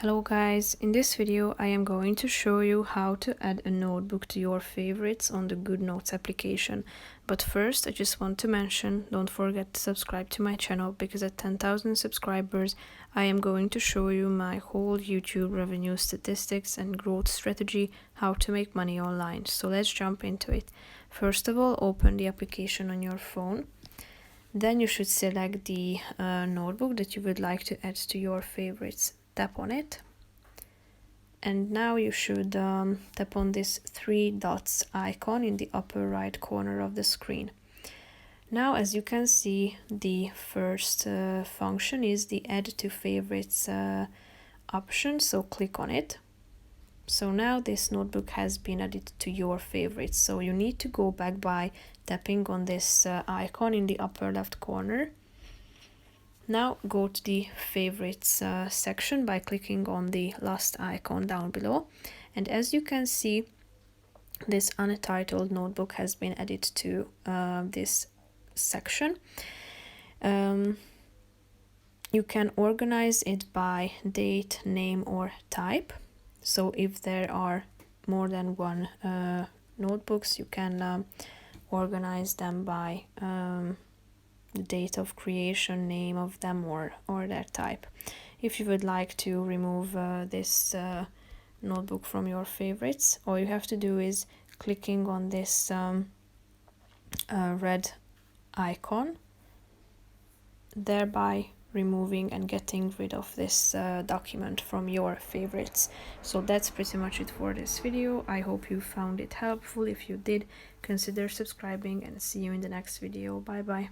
Hello guys, in this video I am going to show you how to add a notebook to your favorites on the GoodNotes application. But first I just want to mention, don't forget to subscribe to my channel because at 10,000 subscribers I am going to show you my whole YouTube revenue statistics and growth strategy, how to make money online. So let's jump into it. First of all, open the application on your phone. Then you should select the notebook that you would like to add to your favorites. Tap on it, and now you should tap on this three dots icon in the upper right corner of the screen. Now, as you can see, the first function is the add to favorites option, so click on it. So now this notebook has been added to your favorites, so you need to go back by tapping on this icon in the upper left corner. Now go to the favorites section by clicking on the last icon down below, and as you can see, this untitled notebook has been added to this section. You can organize it by date, name or type. So if there are more than one notebooks, you can organize them by the date of creation, name of them or their type. If you would like to remove this notebook from your favorites, all you have to do is clicking on this red icon, thereby removing and getting rid of this document from your favorites. So that's pretty much it for this video. I hope you found it helpful. If you did, consider subscribing and see you in the next video. Bye bye.